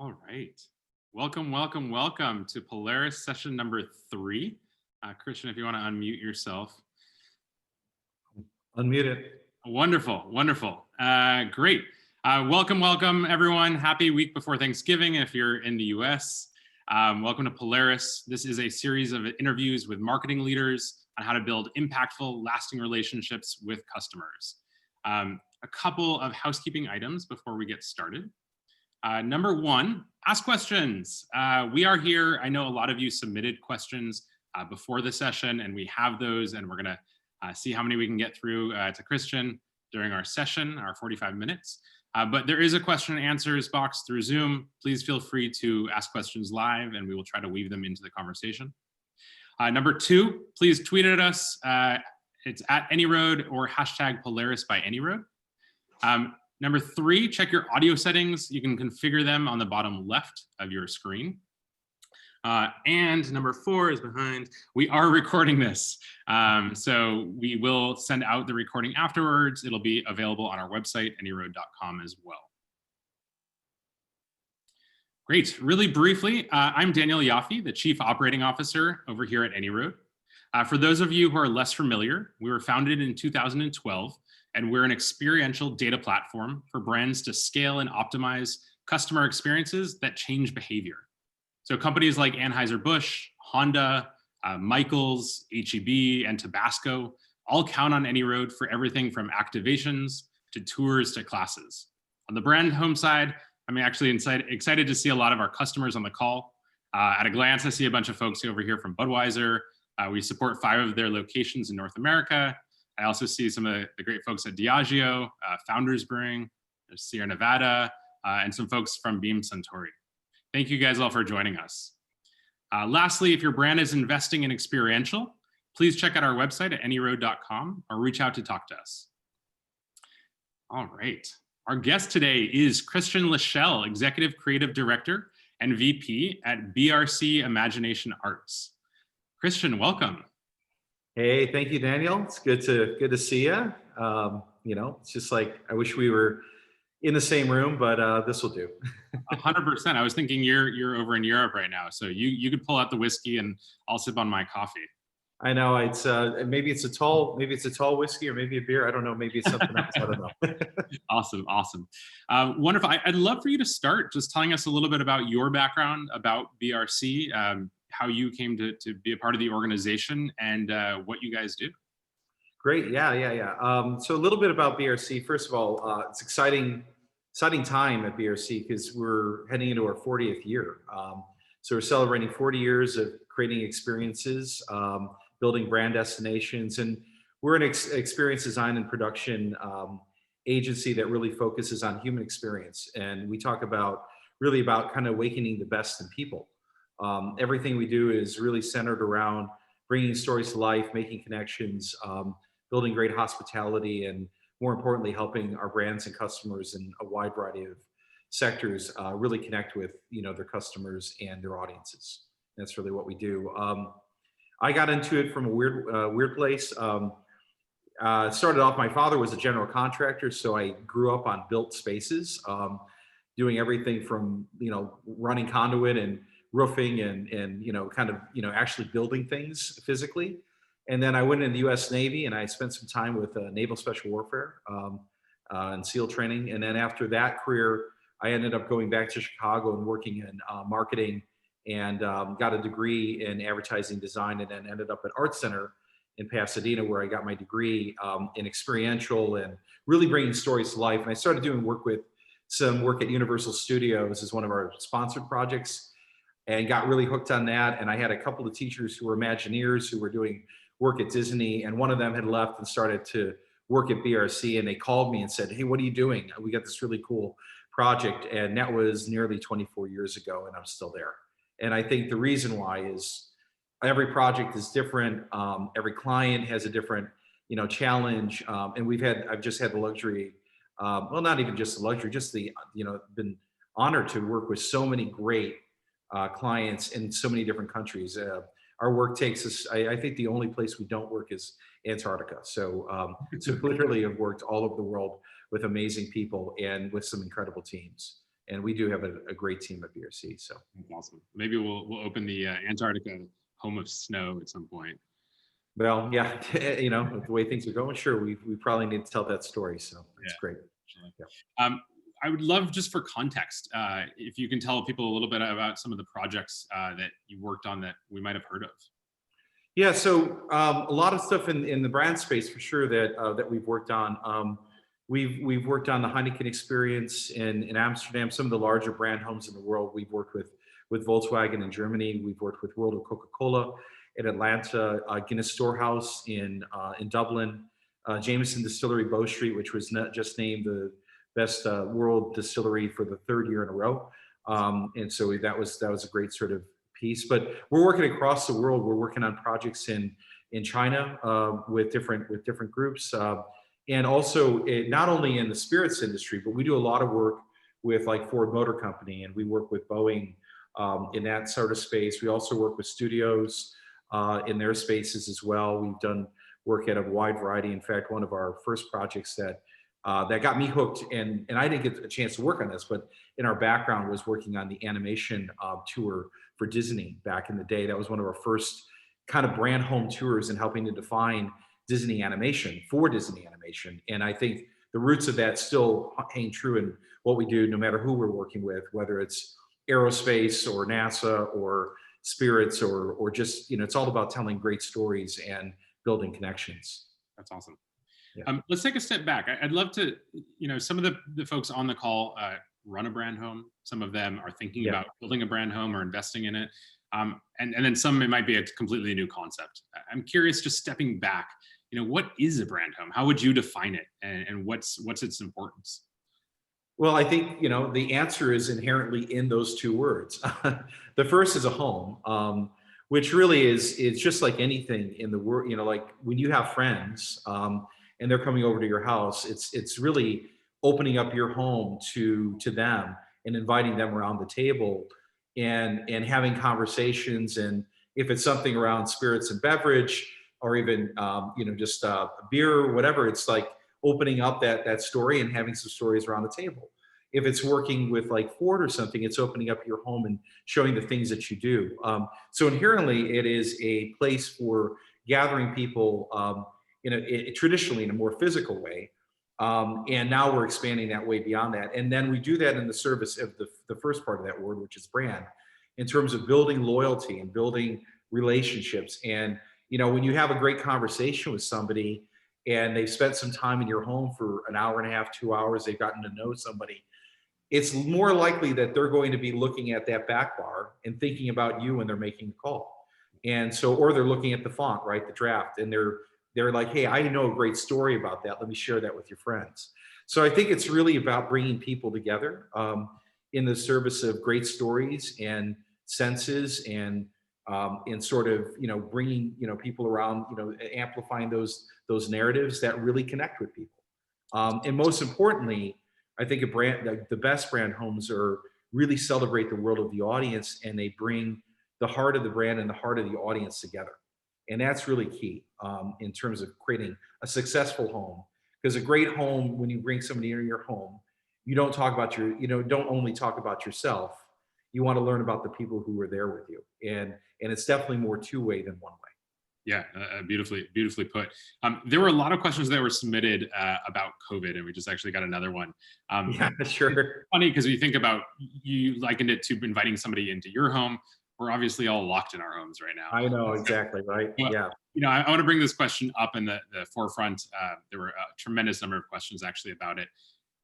All right. Welcome, welcome, welcome to Polaris session number 3. Christian, if you want to unmute yourself. Unmute it. Wonderful, wonderful. Great. Welcome, welcome, everyone. Happy week before Thanksgiving if you're in the US. Welcome to Polaris. This is a series of interviews with marketing leaders on how to build impactful, lasting relationships with customers. A couple of housekeeping items before we get started. Number 1, ask questions. We are here. I know a lot of you submitted questions before the session, and we have those, and we're going to see how many we can get through to Christian during our session, our 45 minutes. But there is a question and answers box through Zoom. Please feel free to ask questions live, and we will try to weave them into the conversation. Number 2, please tweet at us. It's at AnyRoad or hashtag Polaris by AnyRoad. Number 3, check your audio settings. You can configure them on the bottom left of your screen. And number 4 is behind. We are recording this. So we will send out the recording afterwards. It'll be available on our website, anyroad.com as well. Great. Really briefly, I'm Daniel Yaffe, the Chief Operating Officer over here at AnyRoad. For those of you who are less familiar, we were founded in 2012. And we're an experiential data platform for brands to scale and optimize customer experiences that change behavior. So companies like Anheuser-Busch, Honda, Michaels, HEB, and Tabasco all count on AnyRoad for everything from activations to tours to classes. On the brand home side, I'm actually excited to see a lot of our customers on the call. At a glance, I see a bunch of folks over here from Budweiser. We support 5 of their locations in North America. I also see some of the great folks at Diageo, Founders Brewing, Sierra Nevada, and some folks from Beam Suntory. Thank you guys all for joining us. Lastly, if your brand is investing in experiential, please check out our website at anyroad.com or reach out to talk to us. All right. Our guest today is Christian Lachelle, Executive Creative Director and VP at BRC Imagination Arts. Christian, welcome. Hey, thank you, Daniel. It's good to see you. It's just like I wish we were in the same room, but this will do. 100%. I was thinking you're over in Europe right now, so you could pull out the whiskey and I'll sip on my coffee. I know it's maybe it's a tall whiskey or maybe a beer. I don't know. Maybe it's something else. I don't know. Awesome. Wonderful. I'd love for you to start just telling us a little bit about your background, about BRC. How you came to be a part of the organization and what you guys do. Great, yeah. So a little bit about BRC. First of all, it's exciting time at BRC because we're heading into our 40th year. So we're celebrating 40 years of creating experiences, building brand destinations, and we're an experience design and production agency that really focuses on human experience. And we talk about kind of awakening the best in people. Everything we do is really centered around bringing stories to life, making connections, building great hospitality, and more importantly, helping our brands and customers in a wide variety of sectors really connect with their customers and their audiences. That's really what we do. I got into it from a weird place. Started off, my father was a general contractor, so I grew up on built spaces, doing everything from running conduit and roofing and actually building things physically. And then I went in the U.S. Navy and I spent some time with Naval Special Warfare and SEAL training. And then after that career, I ended up going back to Chicago and working in marketing and got a degree in advertising design, and then ended up at Art Center in Pasadena, where I got my degree in experiential and really bringing stories to life. And I started doing work at Universal Studios as one of our sponsored projects, and got really hooked on that. And I had a couple of teachers who were Imagineers who were doing work at Disney, and one of them had left and started to work at BRC, and they called me and said, "Hey, what are you doing? We got this really cool project." And that was nearly 24 years ago, and I'm still there. And I think the reason why is every project is different. Every client has a different, challenge. And I've just had the luxury, well, not even just the luxury, just been honored to work with so many great clients in so many different countries. Our work takes us, I think the only place we don't work is Antarctica. So literally have worked all over the world with amazing people and with some incredible teams. And we do have a great team at BRC. So Awesome. Maybe we'll open the Antarctica home of snow at some point. well, yeah, the way things are going, sure, we probably need to tell that story. So that's Yeah. great. Yeah. I would love, just for context, if you can tell people a little bit about some of the projects that you worked on that we might have heard of. Yeah, so a lot of stuff in the brand space for sure that we've worked on. We've worked on the Heineken Experience in Amsterdam, some of the larger brand homes in the world. We've worked with Volkswagen in Germany. We've worked with World of Coca-Cola in Atlanta, Guinness Storehouse in Dublin, Jameson Distillery Bow Street, which was not just named the best world distillery for the third year in a row. And so that was a great sort of piece. But we're working across the world. We're working on projects in China with different groups, and also not only in the spirits industry, but we do a lot of work with like Ford Motor Company, and we work with Boeing in that sort of space. We also work with studios in their spaces as well. We've done work at a wide variety. In fact, one of our first projects that got me hooked, and I didn't get a chance to work on this, but in our background was working on the animation tour for Disney back in the day. That was one of our first kind of brand home tours and helping to define Disney animation for Disney animation. And I think the roots of that still hang true in what we do, no matter who we're working with, whether it's aerospace or NASA or spirits or just, it's all about telling great stories and building connections. That's awesome. Yeah. Let's take a step back. I'd love to, some of the folks on the call run a brand home. Some of them are thinking about building a brand home or investing in it. And then some, it might be a completely new concept. I'm curious, just stepping back, what is a brand home? How would you define it? And what's its importance? Well, I think, the answer is inherently in those two words. The first is a home, which really is just like anything in the world, like when you have friends and they're coming over to your house, it's really opening up your home to them and inviting them around the table and having conversations. And if it's something around spirits and beverage, or even just beer or whatever, it's like opening up that story and having some stories around the table. If it's working with like Ford or something, it's opening up your home and showing the things that you do. So inherently, it is a place for gathering people traditionally in a more physical way. And now we're expanding that way beyond that. And then we do that in the service of the first part of that word, which is brand, in terms of building loyalty and building relationships. And, when you have a great conversation with somebody and they've spent some time in your home for an hour and a half, 2 hours, they've gotten to know somebody, it's more likely that they're going to be looking at that back bar and thinking about you when they're making a call. And so, or they're looking at the font, right, the draft, and they're like, hey, I know a great story about that. Let me share that with your friends. So I think it's really about bringing people together in the service of great stories and senses and sort of, bringing, people around, amplifying those narratives that really connect with people. And most importantly, I think the best brand homes really celebrate the world of the audience, and they bring the heart of the brand and the heart of the audience together. And that's really key in terms of creating a successful home. Because a great home, when you bring somebody into your home, you don't talk about don't only talk about yourself. You want to learn about the people who are there with you. And it's definitely more two-way than one way. Yeah, beautifully put. There were a lot of questions that were submitted about COVID, and we just actually got another one. Yeah, sure. Funny, because you think about, you likened it to inviting somebody into your home. We're obviously all locked in our homes right now. I know, exactly, right? Yeah. I want to bring this question up in the forefront. There were a tremendous number of questions actually about it.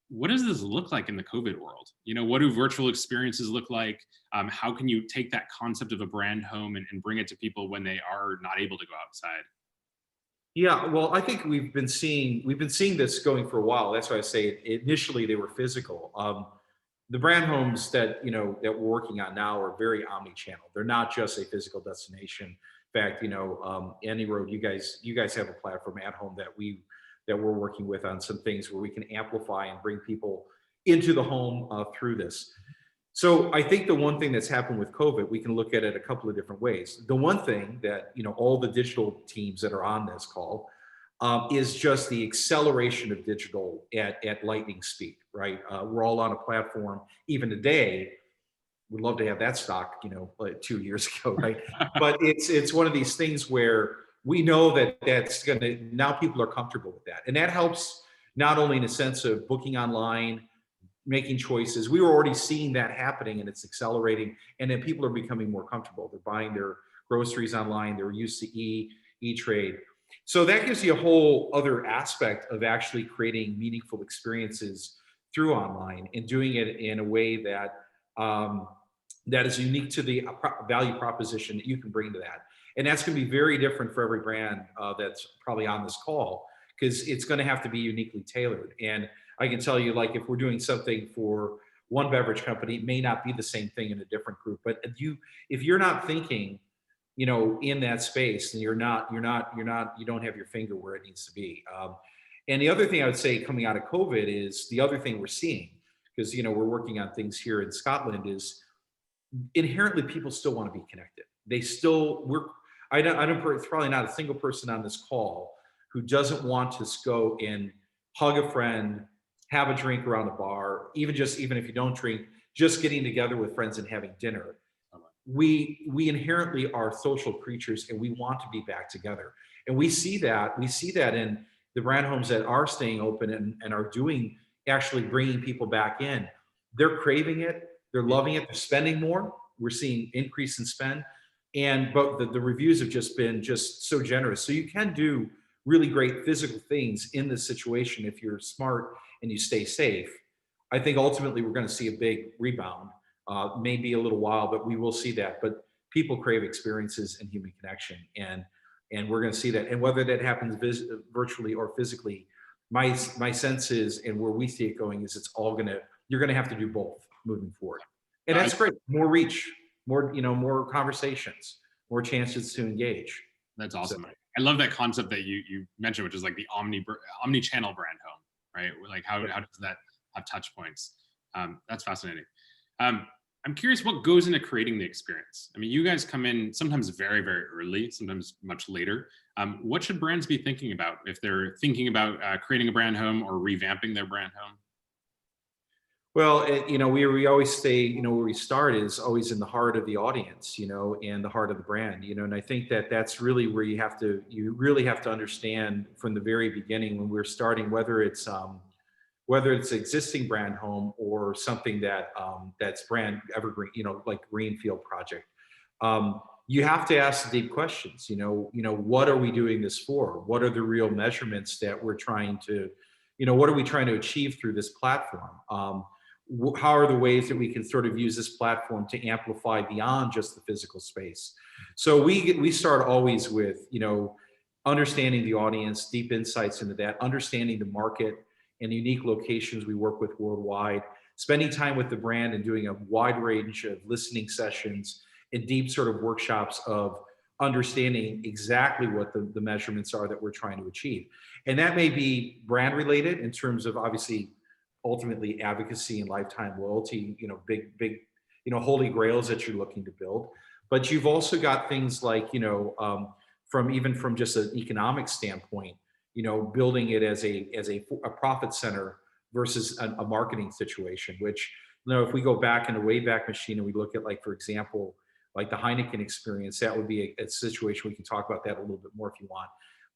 What does this look like in the COVID world? What do virtual experiences look like? How can you take that concept of a brand home and bring it to people when they are not able to go outside? Yeah, well, I think we've been seeing this going for a while. That's why I say initially they were physical. The brand homes that we're working on now are very omni-channel. They're not just a physical destination. In fact, AnyRoad, you guys have a platform at home that we're working with on some things where we can amplify and bring people into the home through this. So I think the one thing that's happened with COVID, we can look at it a couple of different ways. The one thing that, all the digital teams that are on this call is just the acceleration of digital at lightning speed. right? We're all on a platform. Even today, we'd love to have that stock, like 2 years ago, right? But it's one of these things where we know that that's going to, now people are comfortable with that. And that helps not only in the sense of booking online, making choices. We were already seeing that happening and it's accelerating. And then people are becoming more comfortable. They're buying their groceries online. They're used to e-trade. So that gives you a whole other aspect of actually creating meaningful experiences through online and doing it in a way that that is unique to the value proposition that you can bring to that. And that's going to be very different for every brand that's probably on this call, because it's going to have to be uniquely tailored. And I can tell you, like, if we're doing something for one beverage company, it may not be the same thing in a different group. But if you're not thinking, in that space, then you don't have your finger where it needs to be. And the other thing I would say coming out of COVID is the other thing we're seeing, because, we're working on things here in Scotland, is inherently people still want to be connected. It's probably not a single person on this call who doesn't want to go and hug a friend, have a drink around the bar, even if you don't drink, just getting together with friends and having dinner. We inherently are social creatures and we want to be back together. And we see that in the brand homes that are staying open and are actually bringing people back in. They're craving it. They're loving it. They're spending more. We're seeing increase in spend. But the reviews have just been so generous. So you can do really great physical things in this situation if you're smart and you stay safe. I think ultimately we're going to see a big rebound. Maybe a little while, but we will see that. But people crave experiences and human connection, and we're going to see that. And whether that happens virtually or physically, my sense is, and where we see it going, is you're going to have to do both moving forward. And that's great. More reach, more conversations, more chances to engage. That's awesome. So, I love that concept that you mentioned, which is like the omni-channel brand home, right? Like how does that have touch points? That's fascinating. I'm curious what goes into creating the experience. I mean, you guys come in sometimes very, very early, sometimes much later. What should brands be thinking about if they're thinking about creating a brand home or revamping their brand home? Well, we always say, where we start is always in the heart of the audience, and the heart of the brand, and I think that's really where you really have to understand from the very beginning when we're starting, whether it's existing brand home or something that's brand evergreen, like greenfield project. You have to ask the deep questions. What are we doing this for? What are the real measurements that we're trying to, what are we trying to achieve through this platform? How are the ways that we can sort of use this platform to amplify beyond just the physical space? So we start always with, understanding the audience, deep insights into that, understanding the market and the unique locations we work with worldwide, spending time with the brand and doing a wide range of listening sessions and deep sort of workshops of understanding exactly what the measurements are that we're trying to achieve. And that may be brand related in terms of obviously ultimately advocacy and lifetime loyalty, big, holy grails that you're looking to build. But you've also got things like, from just an economic standpoint, building it as a profit center versus a marketing situation, which, if we go back in the Wayback Machine and we look at, like, for example, like the Heineken Experience, that would be a situation, we can talk about that a little bit more if you want,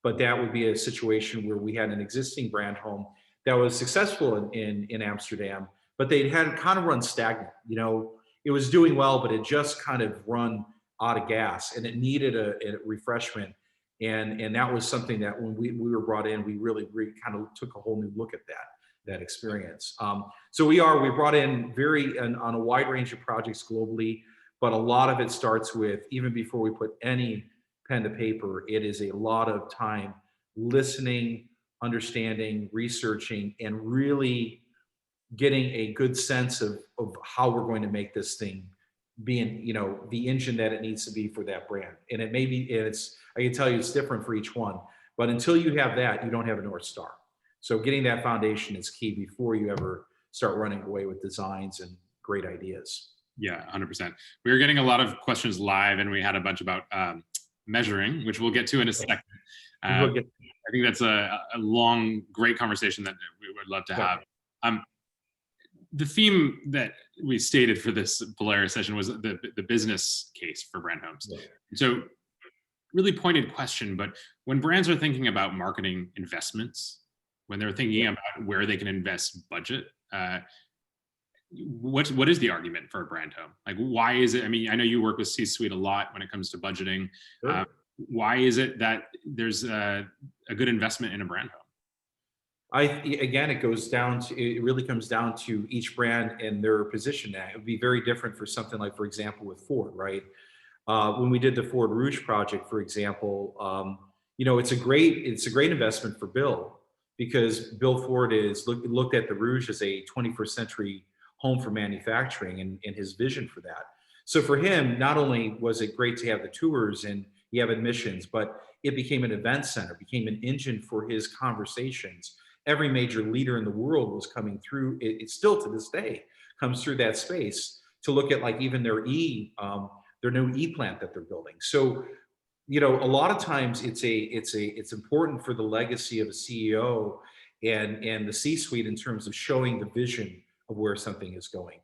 but that would be a situation where we had an existing brand home that was successful in Amsterdam, but they had kind of run stagnant. It was doing well, but it just kind of run out of gas and it needed a refreshment. And that was something that when we were brought in, we really kind of took a whole new look at that experience. So we brought in on a wide range of projects globally, but a lot of it starts with, even before we put any pen to paper, it is a lot of time listening, understanding, researching, and really getting a good sense of how we're going to make this thing being, the engine that it needs to be for that brand. And I can tell you it's different for each one, but until you have that, you don't have a North Star. So getting that foundation is key before you ever start running away with designs and great ideas. Yeah, 100%. We were getting a lot of questions live and we had a bunch about measuring, which we'll get to in a second. I think that's a long, great conversation that we would love to have. the theme that we stated for this Polaris session was the business case for brand homes. Yeah. So really pointed question, but when brands are thinking about marketing investments, when they're thinking about where they can invest budget, what is the argument for a brand home? Like, why is it? I mean, I know you work with C-suite a lot when it comes to budgeting. Sure. Why is it that there's a good investment in a brand home? Again, it really comes down to each brand and their position. It would be very different for something like, for example, with Ford, right? When we did the Ford Rouge project, for example, it's a great investment for Bill, because Bill Ford is looked at the Rouge as a 21st century home for manufacturing and his vision for that. So for him, not only was it great to have the tours and you have admissions, but it became an event center, became an engine for his conversations. Every major leader in the world was coming through. It still to this day comes through that space to look at, like, even their new e-plant that they're building. So, a lot of times it's important for the legacy of a CEO and the C-suite in terms of showing the vision of where something is going.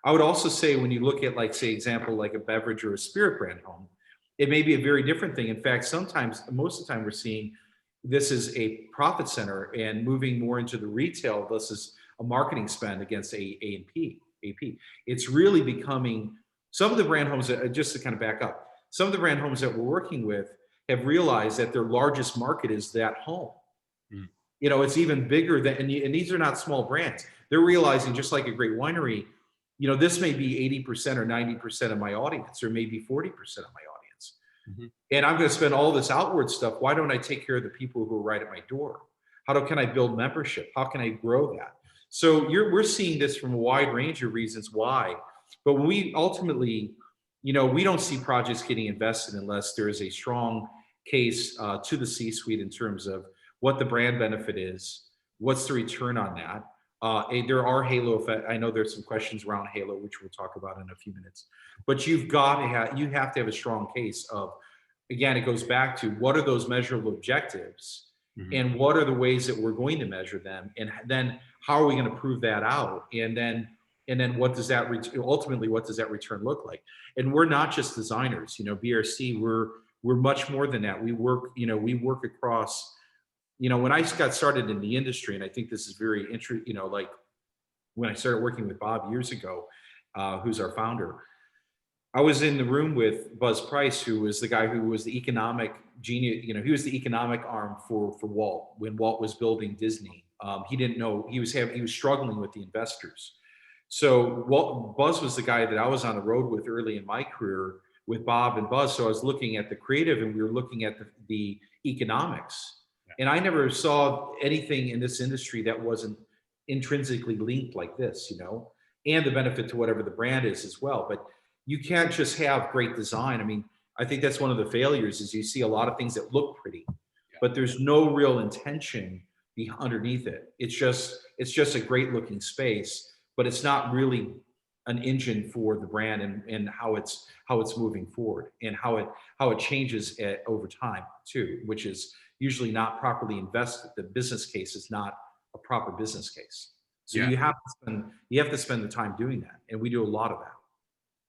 I would also say, when you look at, like, say, example, like a beverage or a spirit brand home, it may be a very different thing. In fact, most of the time we're seeing this is a profit center and moving more into the retail versus a marketing spend against AP. It's really becoming, some of the brand homes, just to kind of back up, some of the brand homes that we're working with have realized that their largest market is that home. Mm. It's even bigger than, and these are not small brands. They're realizing, just like a great winery, this may be 80% or 90% of my audience, or maybe 40% of my audience. Mm-hmm. And I'm going to spend all this outward stuff. Why don't I take care of the people who are right at my door? Can I build membership? How can I grow that? So we're seeing this from a wide range of reasons why. But when we ultimately, we don't see projects getting invested unless there is a strong case to the C-suite in terms of what the brand benefit is, what's the return on that. There are halo effect. I know there's some questions around halo, which we'll talk about in a few minutes. But you have to have a strong case of, again, it goes back to, what are those measurable objectives, mm-hmm. and what are the ways that we're going to measure them, and then how are we going to prove that out, and then what does that ultimately, what does that return look like? And we're not just designers, BRC, we're much more than that. We work across. When I got started in the industry, and I think this is very interesting, like when I started working with Bob years ago, who's our founder, I was in the room with Buzz Price, who was the guy who was the economic genius. He was the economic arm for Walt when Walt was building Disney. He didn't know, he was struggling with the investors. So Buzz was the guy that I was on the road with early in my career with Bob and Buzz. So I was looking at the creative, and we were looking at the economics. And I never saw anything in this industry that wasn't intrinsically linked like this, and the benefit to whatever the brand is as well. But you can't just have great design. I mean, I think that's one of the failures, is you see a lot of things that look pretty, but there's no real intention underneath it. It's just a great looking space, but it's not really an engine for the brand and how it's moving forward, and how it changes over time too, which is usually not properly invested. The business case is not a proper business case. So you have to spend the time doing that. And we do a lot of that.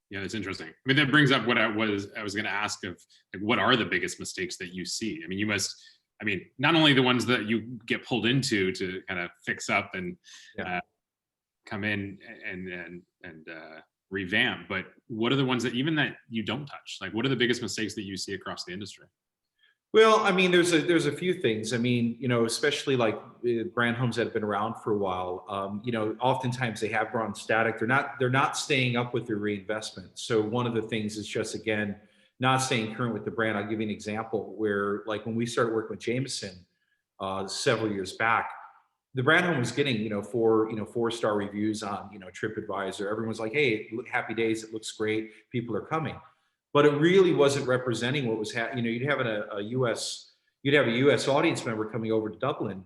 Yeah, that's interesting. I mean, that brings up what I was going to ask of, like, what are the biggest mistakes that you see? I mean, not only the ones that you get pulled into to kind of fix up and come in and revamp, but what are the ones that you don't touch? Like, what are the biggest mistakes that you see across the industry? Well, I mean, there's a few things. I mean, especially like brand homes that have been around for a while. Oftentimes they have gone static. They're not staying up with their reinvestment. So one of the things is just, again, not staying current with the brand. I'll give you an example where, like, when we started working with Jameson several years back, the brand home was getting 4-star reviews on TripAdvisor. Everyone was like, "Hey, happy days. It looks great. People are coming." But it really wasn't representing what was happening. You'd have a U.S. audience member coming over to Dublin,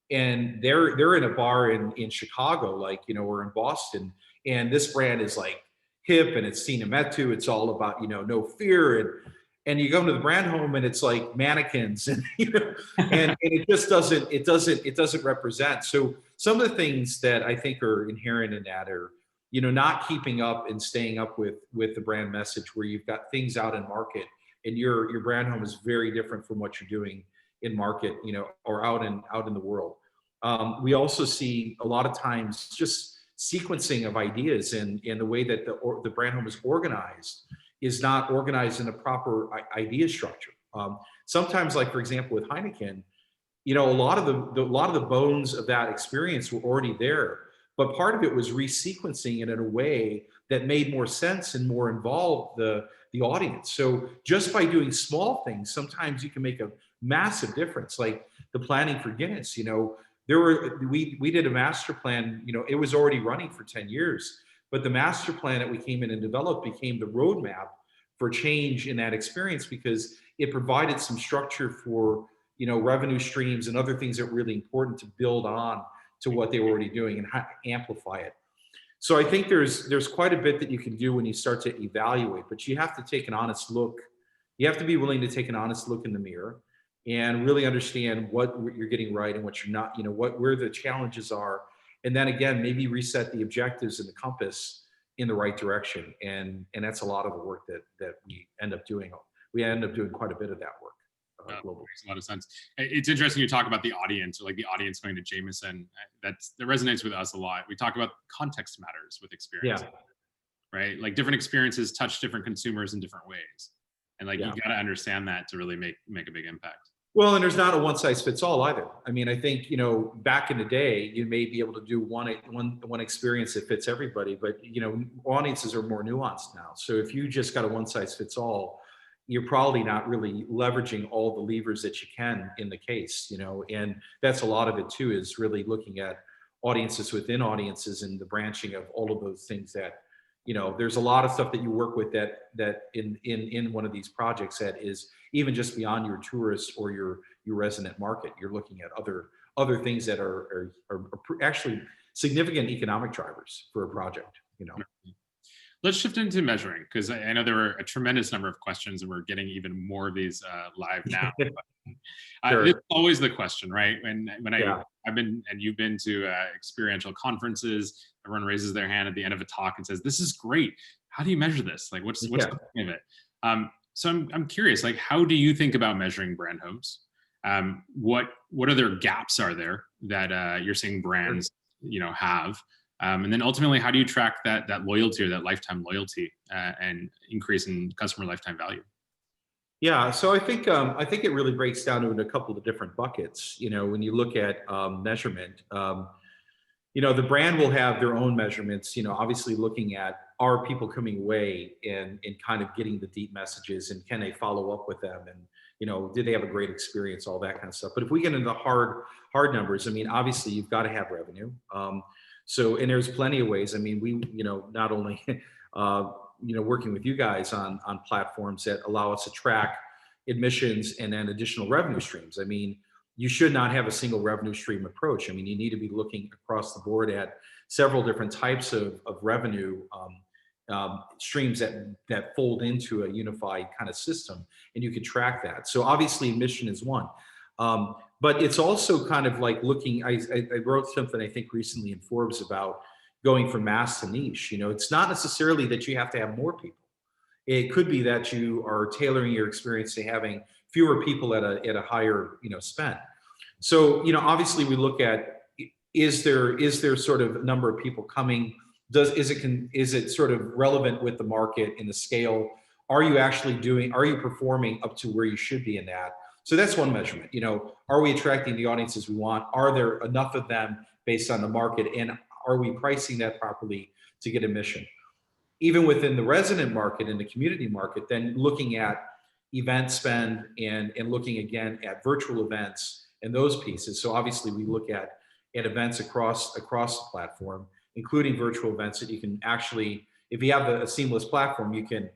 and they're in a bar in Chicago, or in Boston, and this brand is like hip and it's seen and met to. It's all about no fear, and you go to the brand home and it's like mannequins, and and it just doesn't represent. So some of the things that I think are inherent in that are, not keeping up and staying up with the brand message, where you've got things out in market and your brand home is very different from what you're doing in market, or out in the world. We also see a lot of times just sequencing of ideas, and the way that the brand home is organized is not organized in a proper idea structure. Sometimes, like for example with Heineken, a lot of the bones of that experience were already there, but part of it was resequencing it in a way that made more sense and more involved the audience. So just by doing small things, sometimes you can make a massive difference. Like the planning for Guinness, we did a master plan. It was already running for 10 years, but the master plan that we came in and developed became the roadmap for change in that experience, because it provided some structure for revenue streams and other things that were really important to build on to what they were already doing and amplify it. So I think there's quite a bit that you can do when you start to evaluate, but you have to take an honest look. You have to be willing to take an honest look in the mirror and really understand what you're getting right and what you're not, where the challenges are. And then again, maybe reset the objectives and the compass in the right direction. And that's a lot of the work that we end up doing. We end up doing quite a bit of that work. Global. Makes a lot of sense. It's interesting you talk about the audience, or like the audience going to Jameson. That resonates with us a lot. We talk about context matters with experience, right? Like different experiences touch different consumers in different ways, and like you got to understand that to really make a big impact. Well, and there's not a one size fits all either. I mean, I think back in the day, you may be able to do one experience that fits everybody, but audiences are more nuanced now. So if you just got a one size fits all, you're probably not really leveraging all the levers that you can in the case, and that's a lot of it too, is really looking at audiences within audiences and the branching of all of those things that, there's a lot of stuff that you work with that in one of these projects that is even just beyond your tourist or your resident market. You're looking at other things that are actually significant economic drivers for a project, Let's shift into measuring, because I know there were a tremendous number of questions, and we're getting even more of these live now. Sure. It's always the question, right? When I've been, and you've been to experiential conferences, everyone raises their hand at the end of a talk and says, "This is great. How do you measure this? Like, what's the point of it?" So I'm curious, like, how do you think about measuring brand homes? What other gaps are there that you're seeing brands, have? And then ultimately, how do you track that loyalty, or that lifetime loyalty, and increase in customer lifetime value? Yeah, so I think it really breaks down into a couple of different buckets. When you look at measurement, the brand will have their own measurements. Obviously looking at, are people coming away and kind of getting the deep messages, and can they follow up with them, and did they have a great experience, all that kind of stuff. But if we get into the hard numbers, I mean, obviously you've got to have revenue. So, and there's plenty of ways. I mean, we, not only, working with you guys on platforms that allow us to track admissions and then additional revenue streams. I mean, you should not have a single revenue stream approach. I mean, you need to be looking across the board at several different types of revenue streams that fold into a unified kind of system, and you can track that. So obviously admission is one. But it's also kind of like looking, I wrote something I think recently in Forbes about going from mass to niche. It's not necessarily that you have to have more people. It could be that you are tailoring your experience to having fewer people at a higher, spend. So, obviously we look at, is there sort of a number of people coming? Is it sort of relevant with the market and the scale? Are you performing up to where you should be in that? So that's one measurement. Are we attracting the audiences we want? Are there enough of them based on the market? And are we pricing that properly to get admission? Even within the resident market and the community market, then looking at event spend and looking again at virtual events and those pieces. So obviously we look at events across the platform, including virtual events that you can actually, if you have a seamless platform, you can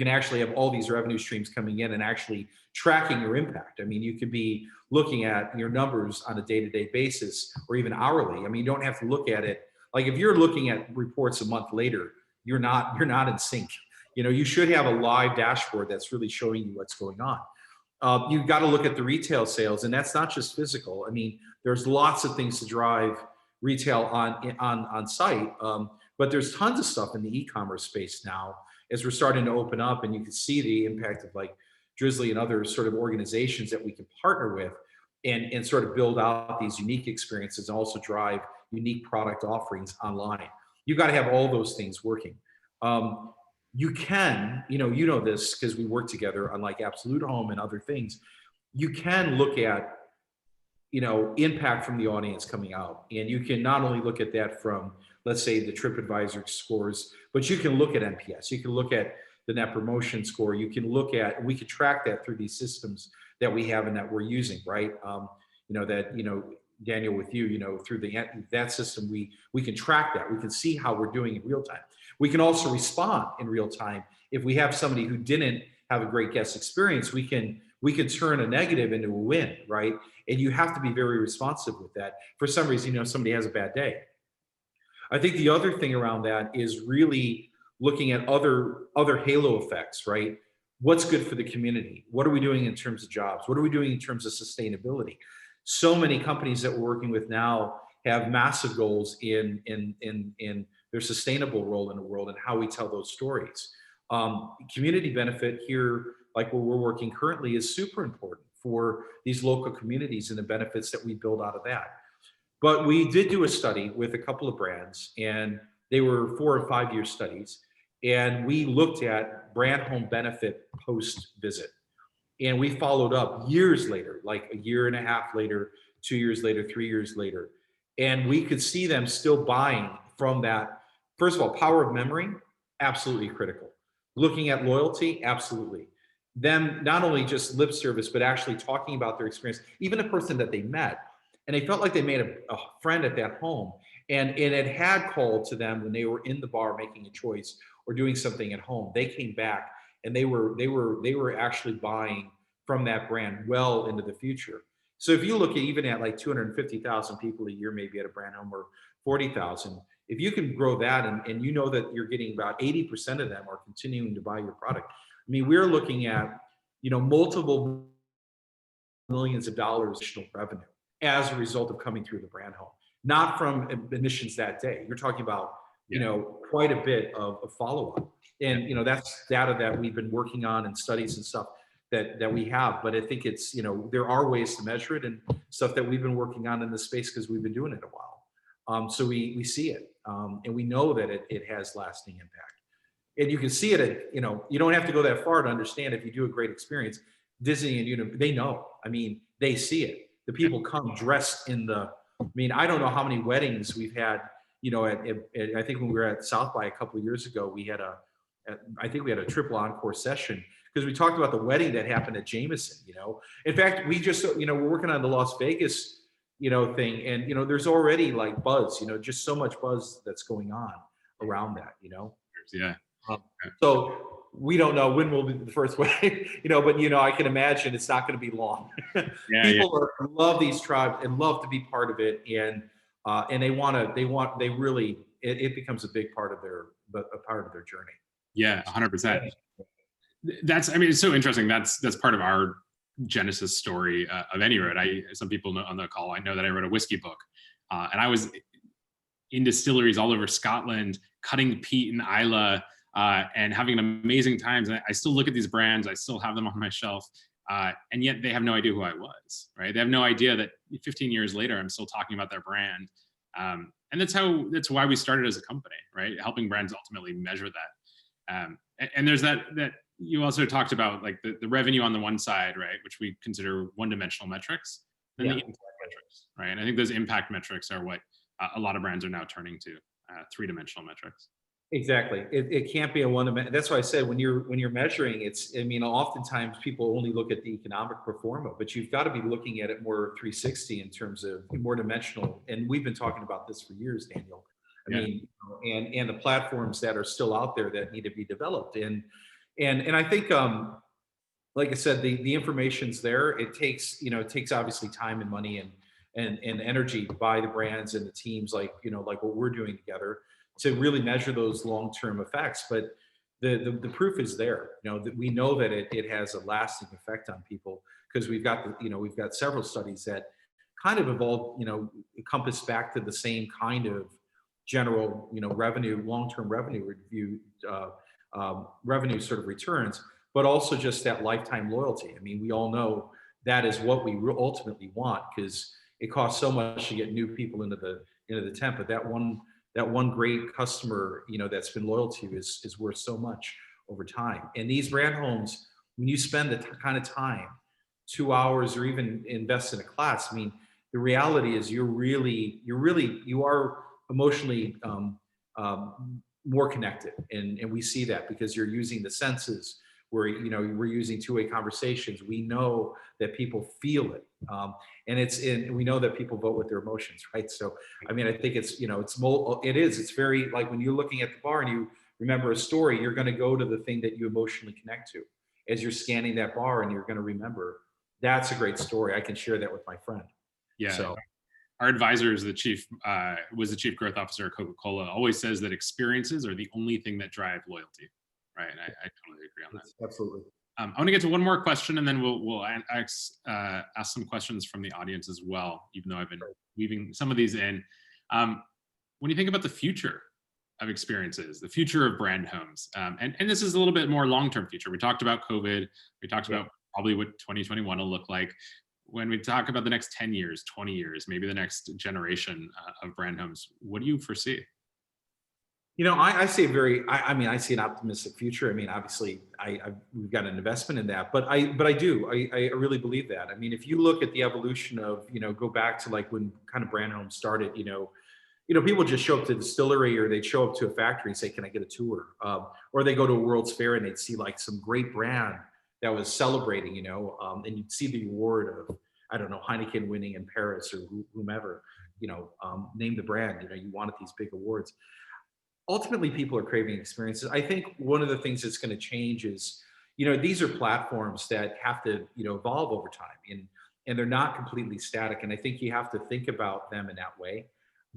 actually have all these revenue streams coming in and actually tracking your impact. I mean, you could be looking at your numbers on a day-to-day basis or even hourly. I mean, you don't have to look at it. Like if you're looking at reports a month later, you're not in sync. You should have a live dashboard that's really showing you what's going on. You've got to look at the retail sales, and that's not just physical. I mean, there's lots of things to drive retail on site. But there's tons of stuff in the e-commerce space now as we're starting to open up, and you can see the impact of like Drizzly and other sort of organizations that we can partner with and sort of build out these unique experiences and also drive unique product offerings online. You've got to have all those things working. You can, you know this because we work together on like Absolute Home and other things. You can look at, impact from the audience coming out. And you can not only look at that from, let's say, the TripAdvisor scores, but you can look at NPS. You can look at the Net Promotion Score. You can look at, we can track that through these systems that we have and that we're using, right? Daniel, with you, through that system, we can track that. We can see how we're doing in real time. We can also respond in real time. If we have somebody who didn't have a great guest experience, we can turn a negative into a win, right? And you have to be very responsive with that. For some reason, somebody has a bad day. I think the other thing around that is really looking at other halo effects, right? What's good for the community? What are we doing in terms of jobs? What are we doing in terms of sustainability? So many companies that we're working with now have massive goals in their sustainable role in the world and how we tell those stories. Community benefit here, like where we're working currently, is super important for these local communities and the benefits that we build out of that. But we did do a study with a couple of brands, and they were 4 or 5 year studies. And we looked at brand home benefit post visit. And we followed up years later, like a year and a half later, 2 years later, 3 years later. And we could see them still buying from that. First of all, power of memory, absolutely critical. Looking at loyalty, absolutely. Them not only just lip service, but actually talking about their experience, even a person that they met. And they felt like they made a friend at that home. And it had called to them when they were in the bar making a choice or doing something at home. They came back and they were actually buying from that brand well into the future. So if you look at even at like 250,000 people a year, maybe at a brand home, or 40,000, if you can grow that and you know that you're getting about 80% of them are continuing to buy your product. I mean, we're looking at, multiple millions of dollars additional revenue as a result of coming through the brand home, not from admissions that day. You're talking about, quite a bit of follow-up. And, that's data that we've been working on and studies and stuff that we have. But I think it's, there are ways to measure it and stuff that we've been working on in this space because we've been doing it a while. So we see it and we know that it has lasting impact. And you can see it at, you don't have to go that far to understand if you do a great experience. Disney and they know. I mean, they see it. The people come dressed in I don't know how many weddings we've had, I think when we were at South by a couple of years ago, we had I think we had a triple encore session because we talked about the wedding that happened at Jameson, In fact, we just, we're working on the Las Vegas, thing. And, there's already like buzz, just so much buzz that's going on around that, Yeah. So we don't know when will be the first wedding, but I can imagine it's not going to be long. People love these tribes and love to be part of it, and they really it becomes a big part of their journey. Yeah, 100%. It's so interesting. That's part of our genesis story of AnyRoad. Some people know on the call, I know that I wrote a whiskey book, and I was in distilleries all over Scotland, cutting peat and Islay. And having amazing times. And I still look at these brands, I still have them on my shelf, and yet they have no idea who I was, right? They have no idea that 15 years later, I'm still talking about their brand. And that's why we started as a company, right? Helping brands ultimately measure that. And there's that you also talked about, like the revenue on the one side, right? Which we consider one-dimensional metrics, then the impact metrics, right? And I think those impact metrics are what a lot of brands are now turning to, three-dimensional metrics. Exactly. It can't be a one-dimensional. That's why I said when you're measuring, oftentimes people only look at the economic performance, but you've got to be looking at it more 360 in terms of more dimensional. And we've been talking about this for years, Daniel. And the platforms that are still out there that need to be developed. And I think, like I said, the information's there. It takes obviously time and money and energy by the brands and the teams, like what we're doing together, to really measure those long-term effects. But the proof is there. That we know that it has a lasting effect on people because we've got several studies that kind of evolved, encompassed back to the same kind of general, revenue, long-term revenue review, revenue sort of returns, but also just that lifetime loyalty. I mean, we all know that is what we ultimately want, because it costs so much to get new people into the tent, but that one great customer, that's been loyal to you is worth so much over time. And these brand homes, when you spend the kind of time, 2 hours, or even invest in a class, I mean, the reality is you are emotionally more connected, and we see that because you're using the senses. We're using two-way conversations. We know that people feel it, and we know that people vote with their emotions, right? So, I mean, I think it's very, like, when you're looking at the bar and you remember a story, you're going to go to the thing that you emotionally connect to as you're scanning that bar, and you're going to remember, that's a great story. I can share that with my friend. Yeah. So, our advisor is the chief growth officer at Coca-Cola, always says that experiences are the only thing that drive loyalty. Right. And I totally agree on that. Absolutely. I want to get to one more question, and then we'll ask some questions from the audience as well, even though I've been weaving some of these in. When you think about the future of experiences, the future of brand homes, and this is a little bit more long-term future. We talked about COVID. We talked about probably what 2021 will look like. When we talk about the next 10 years, 20 years, maybe the next generation of brand homes, what do you foresee? I see I see an optimistic future. I mean, obviously, we've got an investment in that, but I really believe that. I mean, if you look at the evolution of, go back to like when kind of brand homes started, people just show up to the distillery, or they'd show up to a factory and say, "Can I get a tour?" Or they go to a World's Fair and they'd see like some great brand that was celebrating, and you'd see the award of, I don't know, Heineken winning in Paris, or whomever, name the brand. You wanted these big awards. Ultimately, people are craving experiences. I think one of the things that's going to change is, these are platforms that have to, evolve over time, and they're not completely static. And I think you have to think about them in that way.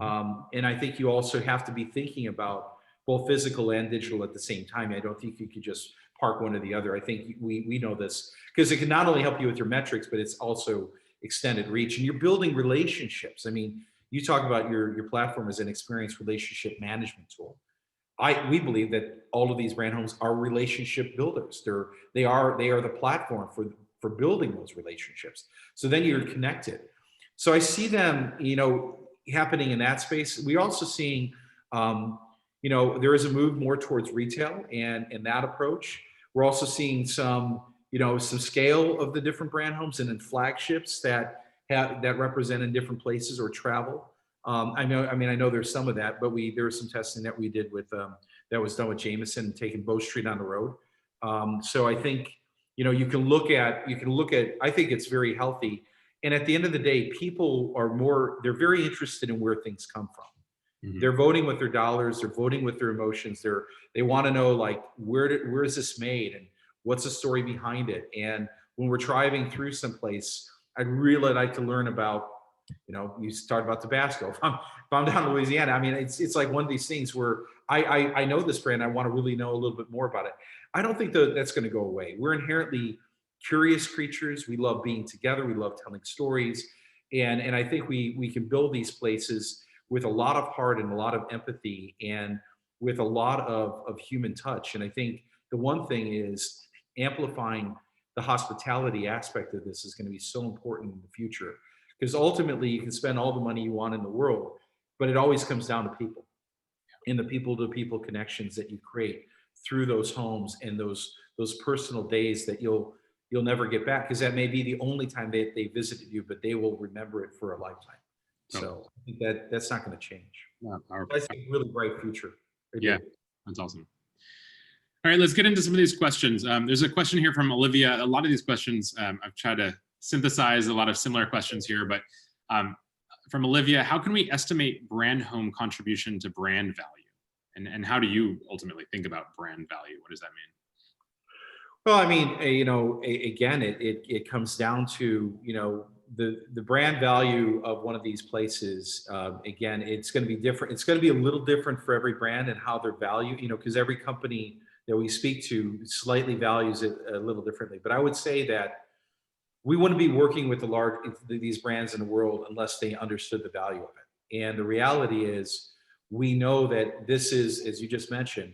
And I think you also have to be thinking about both physical and digital at the same time. I don't think you could just park one or the other. I think we know this, because it can not only help you with your metrics, but it's also extended reach, and you're building relationships. I mean, you talk about your platform as an experience relationship management tool. We believe that all of these brand homes are relationship builders. They are the platform for building those relationships. So then you're connected. So I see them, happening in that space. We also seeing, there is a move more towards retail and that approach. We're also seeing some scale of the different brand homes and then flagships that represent in different places or travel. I know there's some of that, but there was some testing that we did with that was done with Jameson, taking Bow Street on the road. So I think you can look at. I think it's very healthy. And at the end of the day, people they're very interested in where things come from. Mm-hmm. They're voting with their dollars. They're voting with their emotions. They want to know, like, where is this made, and what's the story behind it. And when we're driving through someplace, I'd really like to learn about. You start about Tabasco. If I'm down in Louisiana, I mean, it's like one of these things where I know this brand. I want to really know a little bit more about it. I don't think that's going to go away. We're inherently curious creatures. We love being together. We love telling stories, and I think we can build these places with a lot of heart and a lot of empathy and with a lot of human touch. And I think the one thing is amplifying the hospitality aspect of this is going to be so important in the future. Because ultimately, you can spend all the money you want in the world, but it always comes down to people, and the people-to-people connections that you create through those homes and those personal days that you'll never get back, because that may be the only time they visited you, but they will remember it for a lifetime. So I think that's not going to change. That's a really bright future. Yeah, that's awesome. All right, let's get into some of these questions. There's a question here from Olivia. A lot of these questions, I've tried to synthesize a lot of similar questions here, but from Olivia, how can we estimate brand home contribution to brand value? And how do you ultimately think about brand value? What does that mean? Well, I mean, again, it comes down to, the brand value of one of these places. Again, it's going to be different. It's going to be a little different for every brand and how they're valued, because every company that we speak to slightly values it a little differently. But I would say that, we wouldn't be working with these brands in the world unless they understood the value of it. And the reality is, we know that this is, as you just mentioned,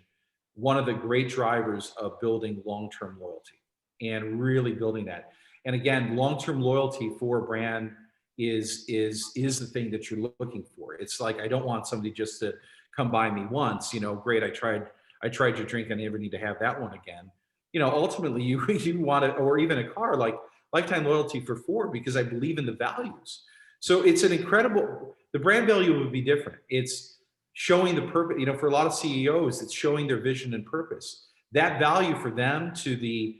one of the great drivers of building long-term loyalty and really building that. And again, long-term loyalty for a brand is the thing that you're looking for. It's like, I don't want somebody just to come by me once, great, I tried your drink, I never need to have that one again. Ultimately you want it, or even a car, like lifetime loyalty for Ford, because I believe in the values. So it's an incredible, the brand value would be different. It's showing the purpose, for a lot of CEOs, it's showing their vision and purpose. That value for them, to the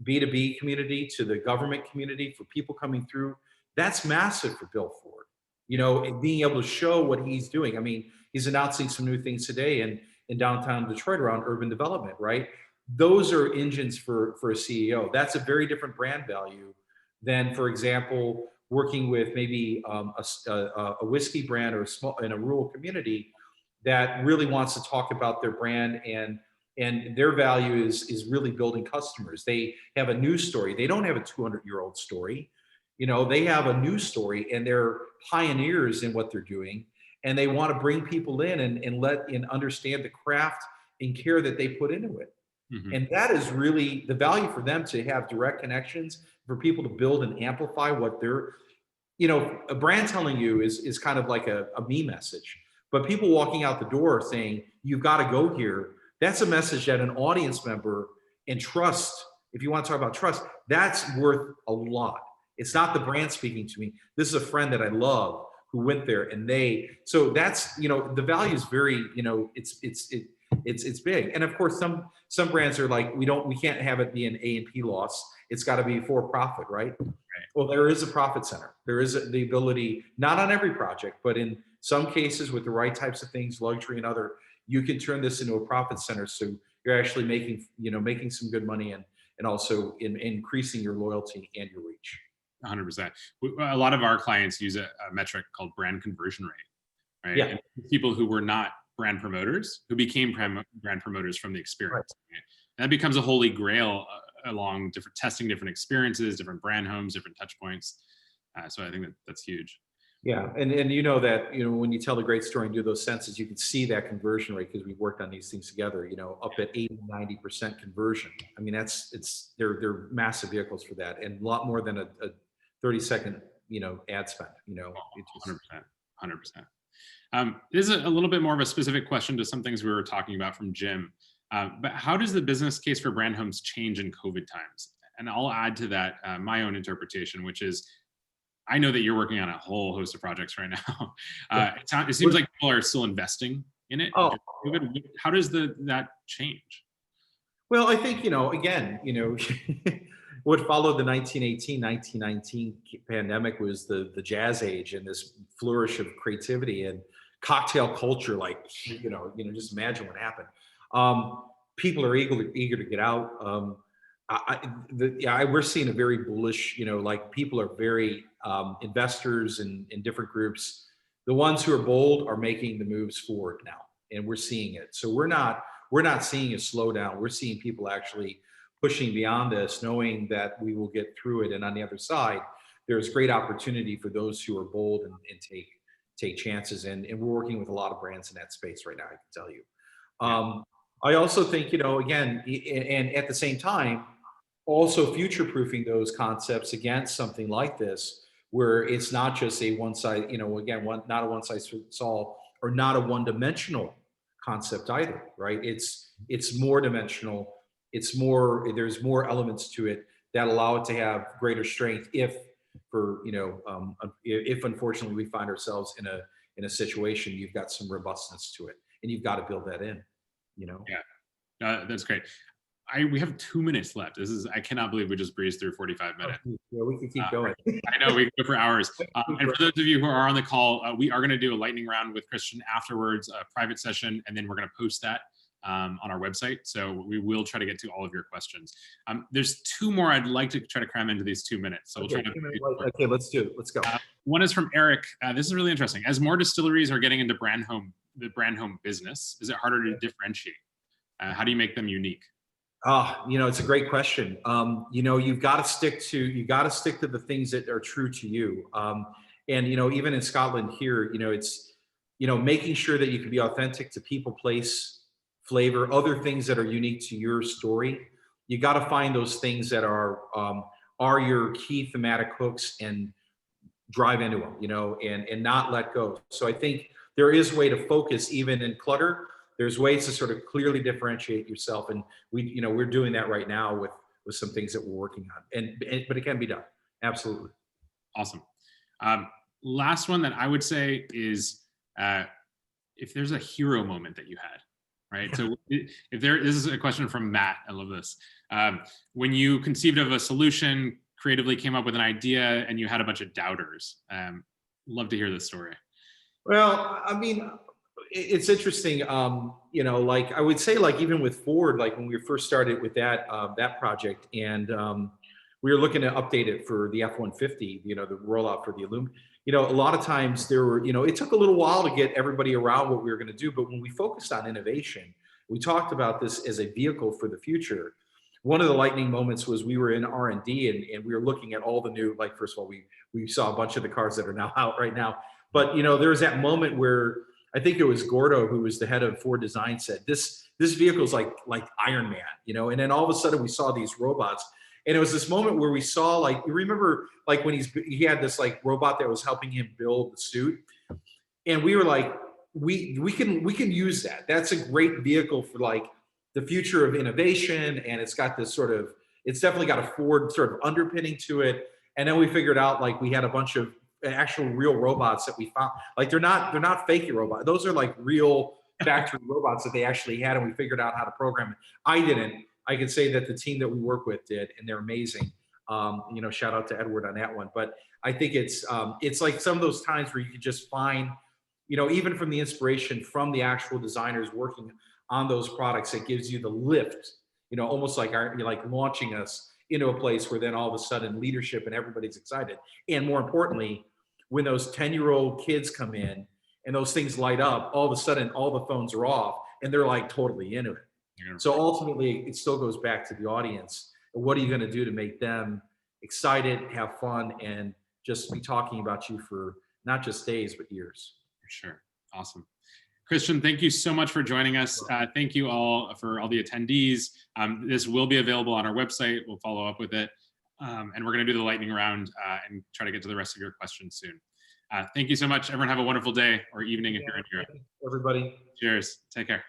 B2B community, to the government community, for people coming through, that's massive for Bill Ford. Being able to show what he's doing. I mean, he's announcing some new things today in downtown Detroit around urban development, right? Those are engines for a CEO. That's a very different brand value than, for example, working with maybe a whiskey brand or in a rural community that really wants to talk about their brand, and their value is really building customers. They have a news story. They don't have a 200-year-old story. They have a news story, and they're pioneers in what they're doing, and they want to bring people in and understand the craft and care that they put into it. Mm-hmm. And that is really the value for them, to have direct connections, for people to build and amplify what they're, a brand telling you is kind of like a me message, but people walking out the door saying, you've got to go here. That's a message that an audience member, and trust, if you want to talk about trust, that's worth a lot. It's not the brand speaking to me. This is a friend that I love who went there, and so that's, the value is very, it's big. And of course, some brands are like, we can't have it be an A&P loss. It's got to be for profit, right? Well, there is a profit center. There is the ability, not on every project, but in some cases with the right types of things, luxury and other, you can turn this into a profit center. So you're actually making some good money, and also increasing your loyalty and your reach. 100%. A lot of our clients use a metric called brand conversion rate, right? Yeah. And people who were not brand promoters, who became brand promoters from the experience. Right. And that becomes a holy grail along testing different experiences, different brand homes, different touch points. So I think that's huge. Yeah, and that, when you tell the great story and do those senses, you can see that conversion rate, because we worked on these things together, up at 80-90% conversion. I mean, they're massive vehicles for that, and a lot more than a 30-second, ad spend, 100%. This is a little bit more of a specific question to some things we were talking about from Jim. But how does the business case for brand homes change in COVID times? And I'll add to that my own interpretation, which is, I know that you're working on a whole host of projects right now. It seems like people are still investing in it. Oh. How does that change? Well, I think, again, what followed the 1918, 1919 pandemic was the jazz age, and this flourish of creativity and cocktail culture. Like, just imagine what happened. People are eager to get out. We're seeing a very bullish, like, people are very investors in different groups. The ones who are bold are making the moves forward now, and we're seeing it. So we're not seeing a slowdown. We're seeing people actually pushing beyond this, knowing that we will get through it. And on the other side, there's great opportunity for those who are bold and take chances. And we're working with a lot of brands in that space right now, I can tell you. I also think, again, and at the same time, also future-proofing those concepts against something like this, where it's not just a one size, not a one size fits all, or not a one-dimensional concept either, right? It's more dimensional. There's more elements to it that allow it to have greater strength if unfortunately we find ourselves in a situation, you've got some robustness to it, and you've got to build that in. Yeah, that's great. We have 2 minutes left. I cannot believe we just breezed through 45 minutes. Yeah, we can keep going. I know, we can go for hours. And for those of you who are on the call, we are going to do a lightning round with Christian afterwards, a private session, and then we're going to post that on our website. So we will try to get to all of your questions. There's 2 more I'd like to try to cram into these 2 minutes. So okay, let's do it. Let's go. One is from Eric. This is really interesting. As more distilleries are getting into the brand home business, is it harder to differentiate? How do you make them unique? It's a great question. You've got to stick to the things that are true to you. And even in Scotland here, it's making sure that you can be authentic to people, place, flavor, other things that are unique to your story. You got to find those things that are your key thematic hooks and drive into them, and not let go. So I think there is a way to focus even in clutter. There's ways to sort of clearly differentiate yourself, and we're doing that right now with some things that we're working on, but it can be done. Absolutely. Awesome. Last one that I would say is if there's a hero moment that you had, right? So this is a question from Matt. I love this. When you conceived of a solution, creatively came up with an idea, and you had a bunch of doubters. Love to hear this story. Well, I mean, it's interesting. Like I would say, like even with Ford, like when we first started with that project, and we were looking to update it for the F-150, the rollout for the Illum. A lot of times there were, it took a little while to get everybody around what we were going to do. But when we focused on innovation, we talked about this as a vehicle for the future. One of the lightning moments was we were in R&D and we were looking at all the new, like, first of all, we saw a bunch of the cars that are now out right now. But, there was that moment where I think it was Gordo, who was the head of Ford Design, said, this vehicle is like Iron Man, and then all of a sudden we saw these robots. And it was this moment where we saw, like, you remember, like when he had this like robot that was helping him build the suit. And we were like, we can use that. That's a great vehicle for like the future of innovation. And it's got this it's definitely got a Ford sort of underpinning to it. And then we figured out, like, we had a bunch of actual real robots that we found. Like, they're not fake robots. Those are like real factory robots that they actually had, and we figured out how to program it. I didn't. I can say that the team that we work with did, and they're amazing. Shout out to Edward on that one. But I think it's like some of those times where you can just find, even from the inspiration from the actual designers working on those products, it gives you the lift, almost like like launching us into a place where then all of a sudden leadership and everybody's excited. And more importantly, when those 10-year-old kids come in and those things light up, all of a sudden all the phones are off and they're like totally into it. So ultimately, it still goes back to the audience. What are you going to do to make them excited, have fun, and just be talking about you for not just days, but years? For sure. Awesome. Christian, thank you so much for joining us. Thank you all for all the attendees. This will be available on our website. We'll follow up with it. And we're going to do the lightning round and try to get to the rest of your questions soon. Thank you so much. Everyone have a wonderful day or evening if you're in Europe. Everybody. Cheers. Take care.